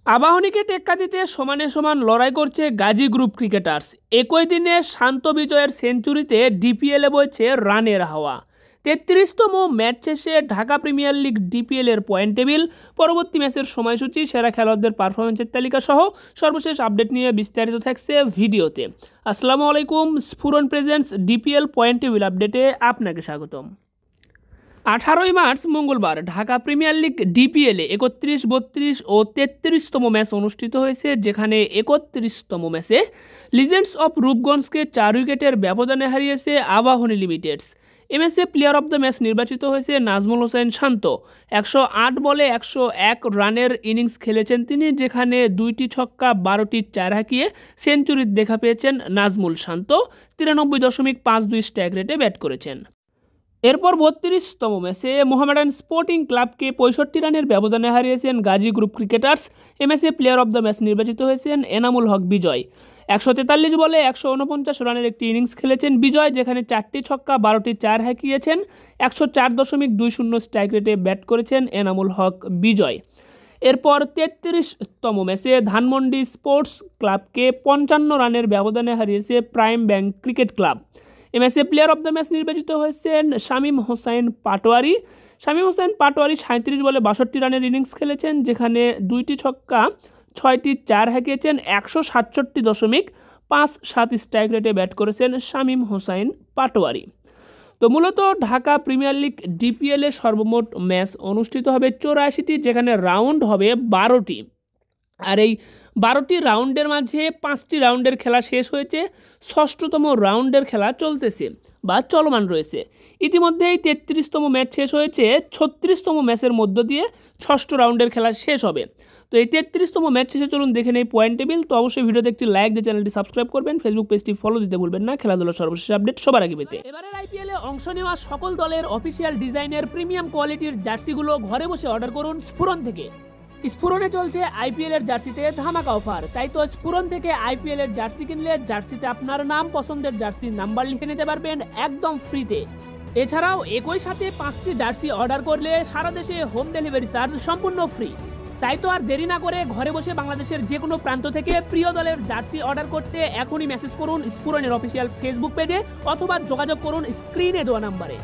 আবাহনীকে টেক্কা দিতে সমানে সমান লড়াই করছে গাজী গ্রুপ ক্রিকেটার্স। একই দিনে শান্ত বিজয়ের সেঞ্চুরিতে ডিপিএলে বইছে রানের হাওয়া। ৩৩তম ম্যাচ শেষে ঢাকা প্রিমিয়ার লিগ ডিপিএলের পয়েন্ট টেবিল, পরবর্তী ম্যাচের সময়সূচি, সেরা খেলোয়াড়দের পারফরমেন্সের তালিকা সহ সর্বশেষ আপডেট নিয়ে বিস্তারিত থাকছে ভিডিওতে। আসসালামু আলাইকুম, স্ফুরন প্রেজেন্টস ডিপিএল পয়েন্ট টেবিল আপডেটে আপনাকে স্বাগতম। 18 মার্চ মঙ্গলবার ঢাকা প্রিমিয়ার লিগ ডিপিএলে 31, 32 ও 33তম ম্যাচ অনুষ্ঠিত হয়েছে, যেখানে 31তম ম্যাচে লিজেন্ডস অফ রূপগঞ্জকে 4 উইকেটের ব্যবধানে হারিয়েছে আবাহনী লিমিটেডস। এ ম্যাচে প্লেয়ার অব দ্য ম্যাচ নির্বাচিত হয়েছে নাজমুল হোসেন শান্ত। 108 বলে 101 রানের ইনিংস খেলেছেন তিনি, যেখানে 2টি ছক্কা 12টি চার হাঁকিয়ে সেঞ্চুরির দেখা পেয়েছেন নাজমুল শান্ত। 93.52 স্ট্রাইক রেটে ব্যাট করেছেন। এরপর 32তম ম্যাচে মোহামেডান স্পোর্টিং ক্লাবকে 65 রানের ব্যবধানে হারিয়েছেন গাজী গ্রুপ ক্রিকেটার্স। এ ম্যাচে প্লেয়ার অব দ্য ম্যাচ নির্বাচিত হয়েছেন এনামুল হক বিজয়। 143 বলে 149 রানের একটি ইনিংস খেলেছেন বিজয়, যেখানে 4টি ছক্কা 12টি চার হাঁকিয়েছেন। 104.20 স্ট্রাইক রেটে ব্যাট করেছেন এনামুল হক বিজয়। এরপর 33তম ম্যাচে ধানমন্ডি স্পোর্টস ক্লাবকে 55 রানের ব্যবধানে হারিয়েছে প্রাইম ব্যাংক ক্রিকেট ক্লাব। এ ম্যাচে প্লেয়ার অব দ্য ম্যাচ নির্বাচিত হয়েছেন শামীম হোসাইন পাটোয়ারি। শামীম হোসাইন পাটোয়ারি 37 বলে 62 রানের ইনিংস খেলেছেন, যেখানে 2টি ছক্কা 6টি চার হাঁকিয়েছেন। 167.57 স্ট্রাইক রেটে ব্যাট করেছেন শামীম হোসাইন পাটোয়ারি। তো মূলত ঢাকা প্রিমিয়ার লিগ ডিপিএলে সর্বমোট ম্যাচ অনুষ্ঠিত হবে 84টি, যেখানে রাউন্ড হবে 12টি। আর এই 12টি রাউন্ডের মাঝে 5টি রাউন্ডের খেলা শেষ হয়েছে, 6তম রাউন্ডের খেলা চলতেছে বা চলমান রয়েছে। ইতিমধ্যেই 33তম ম্যাচ শেষ হয়েছে, 36তম ম্যাচের মধ্য দিয়ে 6ষ্ঠ রাউন্ডের খেলা শেষ হবে। তো এই 33তম ম্যাচ শেষে চলুন দেখে নেই পয়েন্ট টেবিল। তো অবশ্যই ভিডিওতে একটি লাইক দিয়ে চ্যানেলটি সাবস্ক্রাইব করবেন, ফেসবুক পেজটি ফলো দিতে ভুলবেন না খেলাধুলার সর্বশেষ আপডেট সবার আগে পেতে। এবারের আইপিএলে অংশ নেওয়া সকল দলের অফিসিয়াল ডিজাইনের প্রিমিয়াম কোয়ালিটির জার্সিগুলো ঘরে বসে অর্ডার করুন স্ফুরন থেকে। স্ফুরনে চলছে আইপিএল এর জার্সিতে ধামাকা অফার, তাই তো স্ফুরন থেকে আইপিএল এর জার্সি কিনলে জার্সিতে আপনার নাম পছন্দের জার্সির নাম্বার লিখে নিতে পারবেন একদম ফ্রিতে। এছাড়াও একই সাথে 5টি জার্সি অর্ডার করলে সারা দেশে হোম ডেলিভারি চার্জ সম্পূর্ণ ফ্রি। তাই তো আর দেরি না করে ঘরে বসে বাংলাদেশের যে কোনো প্রান্ত থেকে প্রিয় দলের জার্সি অর্ডার করতে এখনই মেসেজ করুন স্ফুরনের অফিসিয়াল ফেসবুক পেজে অথবা যোগাযোগ করুন স্ক্রিনে দেওয়া নাম্বারে।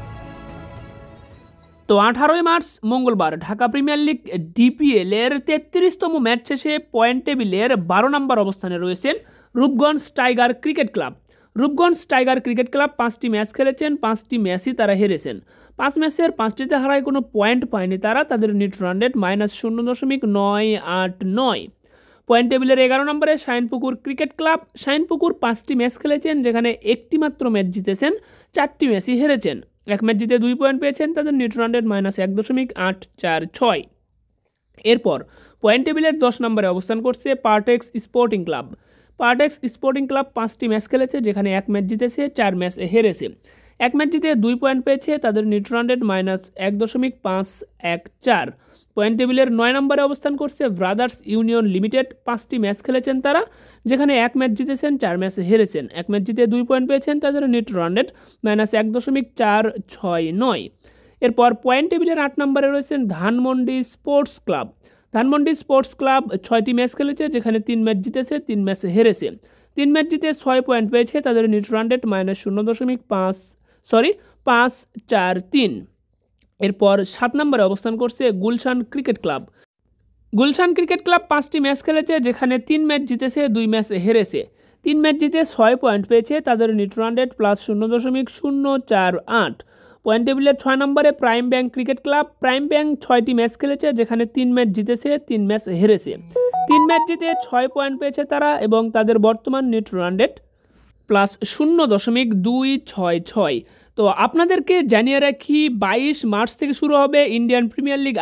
তো 18 মার্চ মঙ্গলবার ঢাকা প্রিমিয়ার লিগ ডিপিএলের 33তম ম্যাচ শেষে পয়েন্ট টেবিলের 12 নম্বর অবস্থানে রয়েছেন Rupganj tiger cricket club. Rupganj tiger cricket club 5টি ম্যাচ খেলেছেন, 5টি ম্যাচই তারা হেরেছেন। 5 ম্যাচের 5টিতে হারায় কোনো পয়েন্ট পায়নি তারা। তাদের নেট রান রেট -0.989। পয়েন্ট টেবিলের 11 নম্বরে শাইনপুকুর ক্রিকেট ক্লাব। শাইনপুকুর 5টি ম্যাচ খেলেছেন, যেখানে একটি মাত্র ম্যাচ জিতেছেন, 4টি ম্যাচই হেরেছেন। 1 ম্যাচ জিতে 2 পয়েন্ট পেয়েছেন, তাদের নেট রান রেট -1.846। এরপর পয়েন্ট টেবিলের 10 নম্বরে অবস্থান করছে Partex sporting club. Partex sporting club 5টি ম্যাচ খেলেছে, যেখানে 1 ম্যাচ জিতেছে, 4 ম্যাচ হেরেছে। 1 ম্যাচ জিতে 2 পয়েন্ট পেয়েছে, তাদের নেট রান রেট -1.514। পয়েন্ট টেবিলের 9 নম্বরে অবস্থান করছে ব্রাদার্স ইউনিয়ন লিমিটেড। 5টি ম্যাচ খেলেছেন তারা, যেখানে 1 ম্যাচ জিতেছেন, 4 ম্যাচ হেরেছেন। 1 ম্যাচ জিতে 2 পয়েন্ট পেয়েছেন, তাদের নেট রান রেট -1.469। এরপর পয়েন্ট টেবিলের 8 নম্বরে রয়েছেন Dhanmondi sports club. Dhanmondi sports club 6টি ম্যাচ খেলেছে, যেখানে 3 ম্যাচ জিতেছে, 3 ম্যাচ হেরেছে। 3 ম্যাচ জিতে 6 পয়েন্ট পেয়েছে, তাদের নেট রান রেট -543। এরপর 7 নম্বরে অবস্থান করছে Gulshan cricket club. Gulshan cricket club 5টি ম্যাচ খেলেছে, যেখানে 3 ম্যাচ জিতেছে, 2 ম্যাচ হেরেছে। 3 ম্যাচ জিতে 6 পয়েন্ট পেয়েছে, তাদের নেট রান রেট +0.048। পয়েন্ট টেবিলের 6 নম্বরে prime Bank cricket club. Prime bank 6টি ম্যাচ খেলেছে, যেখানে 3 ম্যাচ জিতেছে, 3 ম্যাচ হেরেছে। 3 ম্যাচ জিতে 6 পয়েন্ট পেয়েছে তারা, এবং তাদের বর্তমান নেট রান রেট +0.266। তো আপনাদেরকে জানিয়ে রাখি 22 মার্চ থেকে শুরু হবে ইন্ডিয়ান প্রিমিয়ার লিগ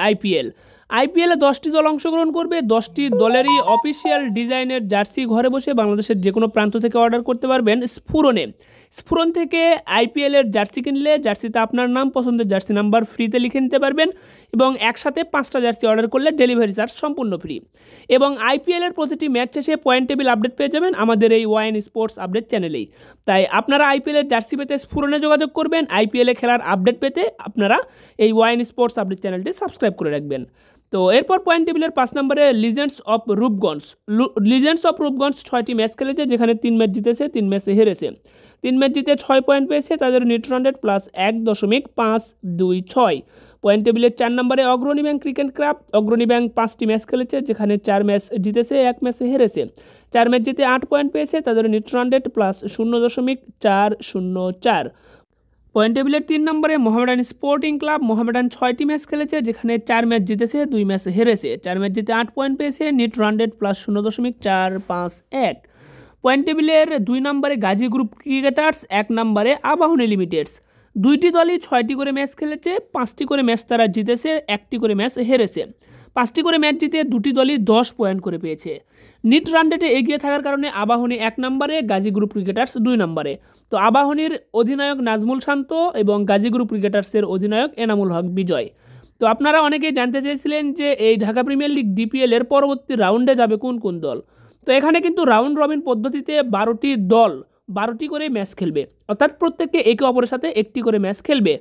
আইপিএলে 10টি দল অংশগ্রহণ করবে। 10টি দলেরই অফিসিয়াল ডিজাইনের জার্সি ঘরে বসে বাংলাদেশের যে কোনো প্রান্ত থেকে অর্ডার করতে পারবেন স্ফুরনে। স্ফুরন থেকে আইপিএলের জার্সি কিনলে জার্সিতে আপনার নাম পছন্দের জার্সি নাম্বার ফ্রিতে লিখে নিতে পারবেন, এবং একসাথে 5টা জার্সি অর্ডার করলে ডেলিভারি চার্জ সম্পূর্ণ ফ্রি। এবং আইপিএলের প্রতিটি ম্যাচ শেষে পয়েন্ট টেবিল আপডেট পেয়ে যাবেন আমাদের এই ওয়াইন স্পোর্টস আপডেট চ্যানেলেই। তাই আপনারা আইপিএলের জার্সি পেতে স্ফুরনে যোগাযোগ করবেন। আইপিএলে খেলার আপডেট পেতে আপনারা এই ওয়াইন স্পোর্টস আপডেট চ্যানেলটি সাবস্ক্রাইব করে রাখবেন। তো এরপর পয়েন্ট টেবিলের 5 নম্বরে লিজেন্ডস অফ রূপগঞ্জ 6টি ম্যাচ খেলেছে, যেখানে 3 ম্যাচ জিতেছে, 3 ম্যাচে হেরেছে। 3 ম্যাচ জিতে 6 পয়েন্ট পেয়েছে, তাদের নেট রান রেট +1.526। পয়েন্ট টেবিলের 4 নম্বরে অগ্রণী ব্যাংক ক্রিকেট ক্লাব। অগ্রণী ব্যাংক 5টি ম্যাচ খেলেছে, যেখানে 4 ম্যাচ জিতেছে, 1 ম্যাচে হেরেছে। 4 ম্যাচ জিতে 8 পয়েন্ট পেয়েছে, তাদের নেট রান রেট +0.404। পয়েন্ট টেবিলের 3 নম্বরে মোহামেডান স্পোর্টিং ক্লাব। মোহামেডান 6টি ম্যাচ খেলেছে, যেখানে 4 ম্যাচ জিতেছে, 2 ম্যাচ হেরেছে। 4 ম্যাচ জিতে 8 পয়েন্ট পেয়েছে, নেট রান রেট +0.451। পয়েন্ট টেবিলের 2 নম্বরে গাজী গ্রুপ ক্রিকেটার্স। 1 নম্বরে আবাহনী লিমিটেডস। 2টি দলই 6টি করে ম্যাচ খেলেছে, 5টি করে ম্যাচ তারা জিতেছে, 1টি করে ম্যাচ হেরেছে। 5টি করে ম্যাচ জিতে 2টি দলই 10 পয়েন্ট করে পেয়েছে। নিট রান রেটে এগিয়ে থাকার কারণে আবাহনী 1 নম্বরে, গাজী গ্রুপ ক্রিকেটার্স 2 নম্বরে। তো আবাহনীর অধিনায়ক নাজমুল শান্ত এবং গাজী গ্রুপ ক্রিকেটার্সের অধিনায়ক এনামুল হক বিজয়। তো আপনারা অনেকেই জানতে চেয়েছিলেন যে এই ঢাকা প্রিমিয়ার লিগ ডিপিএল এর পরবর্তী রাউন্ডে যাবে কোন কোন দল। তো এখানে কিন্তু রাউন্ড রবিন পদ্ধতিতে 12টি দল 12টি করে ম্যাচ খেলবে, অর্থাৎ প্রত্যেককে একে অপরের সাথে একটি করে ম্যাচ খেলবে।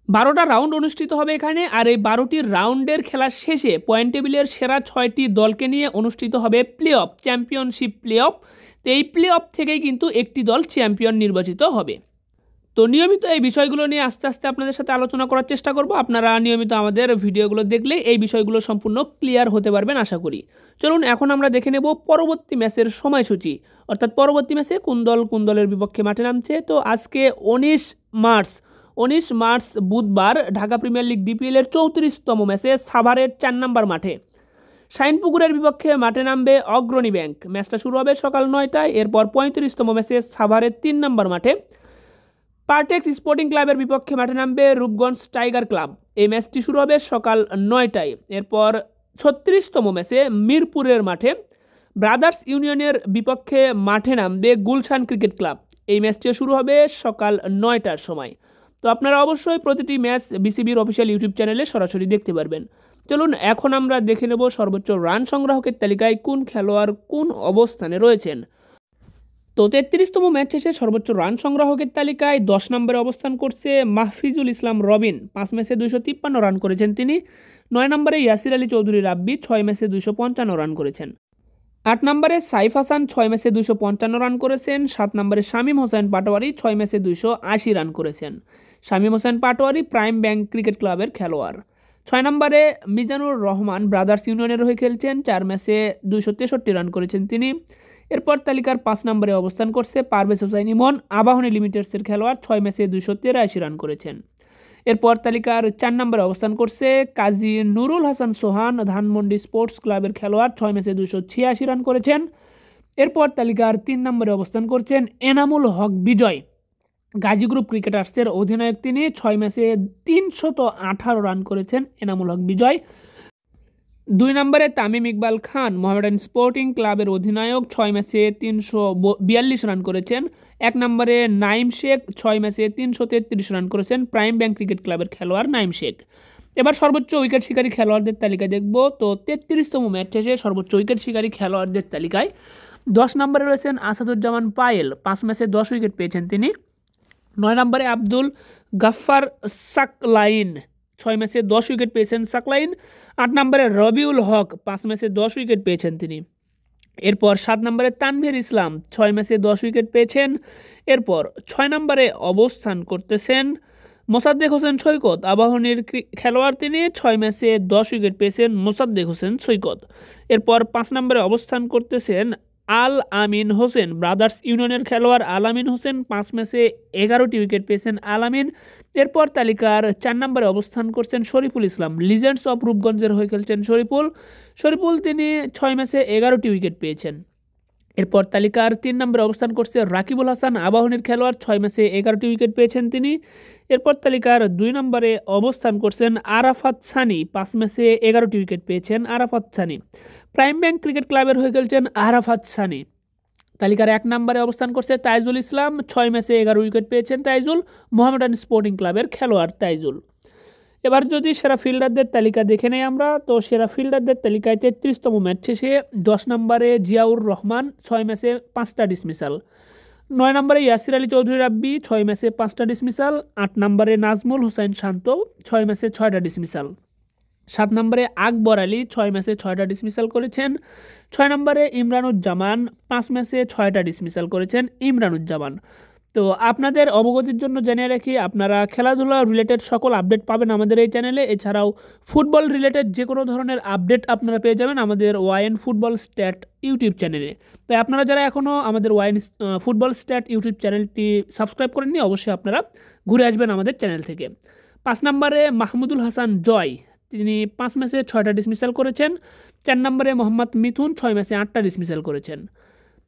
12টা রাউন্ড অনুষ্ঠিত হবে এখানে, আর এই 12টি রাউন্ডের খেলার শেষে পয়েন্ট টেবিলের সেরা 6টি দলকে নিয়ে অনুষ্ঠিত হবে চ্যাম্পিয়নশিপ প্লে অফ। তো এই প্লে অফ থেকেই কিন্তু একটি দল চ্যাম্পিয়ন নির্বাচিত হবে। তো নিয়মিত এই বিষয়গুলো নিয়ে আস্তে আস্তে আপনাদের সাথে আলোচনা করার চেষ্টা করব। আপনারা নিয়মিত আমাদের ভিডিওগুলো দেখলে এই বিষয়গুলো সম্পূর্ণ ক্লিয়ার হতে পারবেন আশা করি। চলুন এখন আমরা দেখে নেব পরবর্তী ম্যাচের সময়সূচি, অর্থাৎ পরবর্তী ম্যাচে কোন দলের বিপক্ষে মাঠে নামছে। তো আজকে 19 মার্চ বুধবার ঢাকা প্রিমিয়ার লিগ ডিপিএল এর 34তম ম্যাচে সাভারের 4 নম্বর মাঠে শাইনপুকুরের বিপক্ষে মাঠে নামবে অগ্রণী ব্যাংক। ম্যাচটা শুরু হবে সকাল 9টায়। এরপর 35তম ম্যাচে সাভারের 3 নম্বর মাঠে পার্টেক্স স্পোর্টিং ক্লাবের বিপক্ষে মাঠে নামবে রূপগঞ্জ টাইগার ক্লাব। এই ম্যাচটি শুরু হবে সকাল 9টায়। এরপর 36তম ম্যাচে মিরপুরের মাঠে ব্রাদার্স ইউনিয়নের বিপক্ষে মাঠে নামবে গুলশান ক্রিকেট ক্লাব। এই ম্যাচটিও শুরু হবে সকাল 9টার সময়। তো আপনারা অবশ্যই প্রতিটি ম্যাচ বিসিবির অফিসিয়াল ইউটিউব চ্যানেলে সরাসরি দেখতে পারবেন। চলুন এখন আমরা দেখে নেব সর্বোচ্চ রান সংগ্রাহকের তালিকায় কোন খেলোয়াড় কোন অবস্থানে রয়েছেন। তো 33তম ম্যাচ শেষে সর্বোচ্চ রান সংগ্রাহকের তালিকায় 10 নম্বরে অবস্থান করছে মাহফিজুল ইসলাম রবিন। 5 ম্যাচে 253 রান করেছেন তিনি। 9 নম্বরে ইয়াসির আলী চৌধুরী রাব্বি 6 ম্যাচে 255 রান করেছেন। 8 নম্বরে সাইফ হাসান 6 ম্যাচে 255 রান করেছেন। 7 নম্বরে শামীম হোসেন পাটোয়ারি 6 ম্যাচে 280 রান করেছেন। Shamim Hossain Patwari Prime Bank cricket ক্লাবের খেলোয়াড়। 6 নম্বরে মিজানুর রহমান ব্রাদার্স ইউনিয়নের হয়ে খেলছেন। 4 ম্যাচে 263 রান করেছেন তিনি। এরপর তালিকার 5 নম্বরে অবস্থান করছে পারভেজ হোসাইন ইমন, আবাহনী লিমিটেডসের খেলোয়াড়। 6 ম্যাচে 283 রান করেছেন। এরপর তালিকার 4 নম্বরে অবস্থান করছে কাজী নুরুল হাসান সোহান, ধানমন্ডি স্পোর্টস ক্লাবের খেলোয়াড়। 6 ম্যাচে 286 রান করেছেন। এরপর তালিকার 3 নম্বরে অবস্থান করছেন এনামুল হক বিজয়, গাজী গ্রুপ ক্রিকেটার্সের অধিনায়ক তিনি। 6 ম্যাচে 318 রান করেছেন এনামুল হক বিজয়। 2 নম্বরে তামিম ইকবাল খান, মোহামেডান স্পোর্টিং ক্লাবের অধিনায়ক। 6 ম্যাচে 342 রান করেছেন। 1 নম্বরে নাইম শেখ 6 ম্যাচে 333 রান করেছেন, প্রাইম ব্যাংক ক্রিকেট ক্লাবের খেলোয়াড় নাইম শেখ। এবার সর্বোচ্চ উইকেট শিকারী খেলোয়াড়দের তালিকা দেখব। তো 33তম ম্যাচ শেষে সর্বোচ্চ উইকেট শিকারী খেলোয়াড়দের তালিকায় 10 নম্বরে রয়েছেন আসাদুজ্জামান পায়েল। 5 ম্যাচে 10 উইকেট পেয়েছেন তিনি। 9 নম্বরে আব্দুল গাফফার সাকলাইন, 6 ম্যাচে 10 উইকেট পেয়েছেন সাকলাইন। 8 নম্বরে রবিউল হক 5 ম্যাচে 10 উইকেট পেয়েছেন তিনি। এরপর 7 নম্বরে তানভীর ইসলাম 6 ম্যাচে 10 উইকেট পেয়েছেন। এরপর 6 নম্বরে অবস্থান করতেছেন মোসাদ্দেক হোসেন সৈকত, আবাহনীর খেলোয়াড় তিনি। 6 ম্যাচে 10 উইকেট পেয়েছেন মোসাদ্দেক হোসেন সৈকত। এরপর 5 নম্বরে অবস্থান করতেছেন আল আমিন হোসেন, ব্রাদার্স ইউনিয়নের খেলোয়াড় আল আমিন হোসেন। 5 ম্যাচে 11টি উইকেট পেয়েছেন আল আমিন। এরপর তালিকার 4 নম্বরে অবস্থান করছেন শরীফুল ইসলাম, লিজেন্ডস অফ রূপগঞ্জের হয়ে খেলছেন শরীফুল তিনি 6 ম্যাচে 11টি উইকেট পেয়েছেন। এরপর তালিকার 3 নম্বরে অবস্থান করছে রাকিবুল হাসান, আবাহনীর খেলোয়াড়। 6 ম্যাচে 11টি উইকেট পেয়েছেন তিনি। এরপর তালিকার 2 নম্বরে অবস্থান করছেন আরাফাত সানি, 5 ম্যাচে 11টি উইকেট পেয়েছেন Arafat Sunny, prime Bank cricket ক্লাবের হয়ে খেলছেন আরাফাত সানি। তালিকার 1 নম্বরে অবস্থান করছে তাইজুল ইসলাম, 6 ম্যাচে 11 উইকেট পেয়েছেন তাইজুল, মোহামেডান স্পোর্টিং ক্লাবের খেলোয়াড় তাইজুল। এবার যদি সেরা ফিল্ডারদের তালিকা দেখে নেই আমরা, তো সেরা ফিল্ডারদের তালিকায় 33তম ম্যাচ শেষে 10 নম্বরে জিয়াউর রহমান 6 ম্যাচে 5টা ডিসমিসাল। 9 নম্বরে ইয়াসির আলী চৌধুরী রাব্বি 6 ম্যাচে 5টা ডিসমিসাল। 8 নম্বরে নাজমুল হোসেন শান্ত 6 ম্যাচে 6টা ডিসমিসাল। 7 নম্বরে আকবর আলী 6 ম্যাচে 6টা ডিসমিসাল করেছেন। 6 নম্বরে ইমরানুজ্জামান 5 ম্যাচে 6টা ডিসমিসাল করেছেন ইমরানুজ্জামান। তো আপনাদের অবগতির জন্য জানিয়ে রাখি, আপনারা খেলাধুলা রিলেটেড সকল আপডেট পাবেন আমাদের এই চ্যানেলে। এছাড়াও ফুটবল রিলেটেড যে কোনো ধরনের আপডেট আপনারা পেয়ে যাবেন আমাদের ওয়াইএন ফুটবল স্ট্যাট ইউটিউব চ্যানেলে। তাই আপনারা যারা এখনও আমাদের ওয়াইএন ফুটবল স্ট্যাট ইউটিউব চ্যানেলটি সাবস্ক্রাইব করেননি, অবশ্যই আপনারা ঘুরে আসবেন আমাদের চ্যানেল থেকে। 5 নম্বরে মাহমুদুল হাসান জয়, তিনি 5 ম্যাচে 6টা ডিসমিসাল করেছেন। 4 নম্বরে মোহাম্মদ মিথুন 6 ম্যাচে 8টা ডিসমিসাল করেছেন।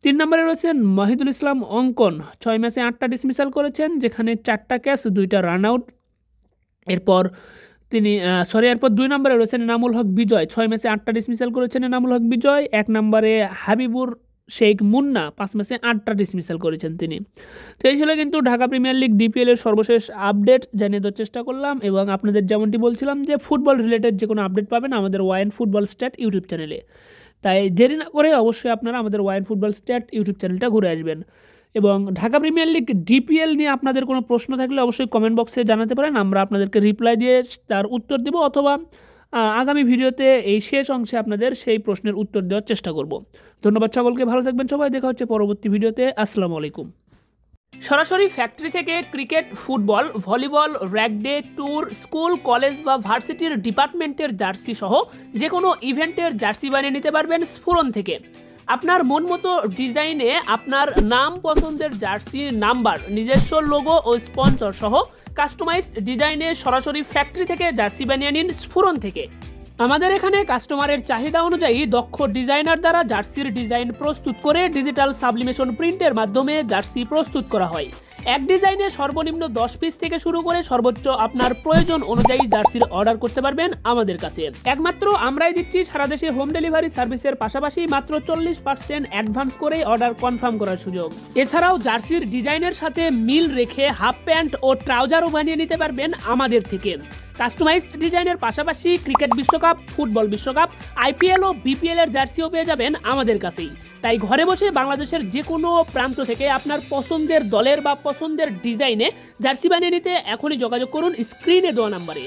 3 নম্বরে রয়েছেন মাহিদুল ইসলাম অঙ্কন, 6 ম্যাচে 8টা ডিসমিসাল করেছেন, যেখানে 4টা ক্যাচ 2টা রান আউট। এরপর 2 নম্বরে রয়েছেন এনামুল হক বিজয়, 6 ম্যাচে 8টা ডিসমিসাল করেছেন এনামুল হক বিজয়। 1 নম্বরে হাবিবুর শেখ মুন্না 5 ম্যাচে 8টা ডিসমিসাল করেছেন তিনি। তো এই ছিল কিন্তু ঢাকা প্রিমিয়ার লিগ ডিপিএল এর সর্বশেষ আপডেট জানিয়ে দেওয়ার চেষ্টা করলাম, এবং আপনাদের যেমনটি বলছিলাম যে ফুটবল রিলেটেড যে কোনো আপডেট পাবেন আমাদের ওয়াইএন ফুটবল স্ট্যাট ইউটিউব চ্যানেলে। তাই দেরি না করে অবশ্যই আপনারা আমাদের ওয়াইএন ফুটবল স্ট্যাট ইউটিউব চ্যানেলটা ঘুরে আসবেন। এবং ঢাকা প্রিমিয়ার লিগ ডিপিএল নিয়ে আপনাদের কোনো প্রশ্ন থাকলে অবশ্যই কমেন্ট বক্সে জানাতে পারেন, আমরা আপনাদেরকে রিপ্লাই দিয়ে তার উত্তর দেব, অথবা আগামী ভিডিওতে এই শেষ অংশে আপনাদের সেই প্রশ্নের উত্তর দেওয়ার চেষ্টা করব। ধন্যবাদ সকলকে, ভালো থাকবেন সবাই, দেখা হচ্ছে পরবর্তী ভিডিওতে। আসসালামু আলাইকুম। সরাসরি ফ্যাক্টরি থেকে cricket, football, volleyball, rag day, tour, school, college বা ভার্সিটির ডিপার্টমেন্টের জার্সি সহ যে কোনো ইভেন্টের জার্সি বানিয়ে নিতে পারবেন স্ফুরন থেকে। আপনার মন মতো ডিজাইনে আপনার নাম পছন্দের জার্সি নাম্বার, নিজস্ব লোগো ও স্পন্সর সহ কাস্টমাইজড ডিজাইনে সরাসরি ফ্যাক্টরি থেকে জার্সি বানিয়ে নিন স্ফুরন থেকে। আমাদের এখানে কাস্টমারের চাহিদা অনুযায়ী দক্ষ ডিজাইনার দ্বারা জার্সির ডিজাইন প্রস্তুত করে ডিজিটাল সাবলিমেশন প্রিন্টের মাধ্যমে জার্সি প্রস্তুত করা হয়। এক ডিজাইনে সর্বনিম্ন 10 পিস থেকে শুরু করে সর্বোচ্চ আপনার প্রয়োজন অনুযায়ী জার্সির অর্ডার করতে পারবেন আমাদের কাছে। একমাত্র আমরাই দিচ্ছি সারা দেশে হোম ডেলিভারি সার্ভিসের পাশাপাশি মাত্র 40% অ্যাডভান্স করে অর্ডার কনফার্ম করার সুযোগ। এছাড়াও জার্সির ডিজাইনের সাথে মিল রেখে হাফ প্যান্ট ও ট্রাউজারও বানিয়ে নিতে পারবেন আমাদের থেকে। কাস্টমাইজড ডিজাইনের পাশাপাশি ক্রিকেট বিশ্বকাপ, ফুটবল বিশ্বকাপ, আইপিএল ও বিপিএল এর জার্সিও পেয়ে যাবেন আমাদের কাছেই। তাই ঘরে বসে বাংলাদেশের যে কোনো প্রান্ত থেকে আপনার পছন্দের দলের বা পছন্দের ডিজাইনে জার্সি বানিয়ে নিতে এখনই যোগাযোগ করুন স্ক্রিনে দেওয়া নাম্বারে।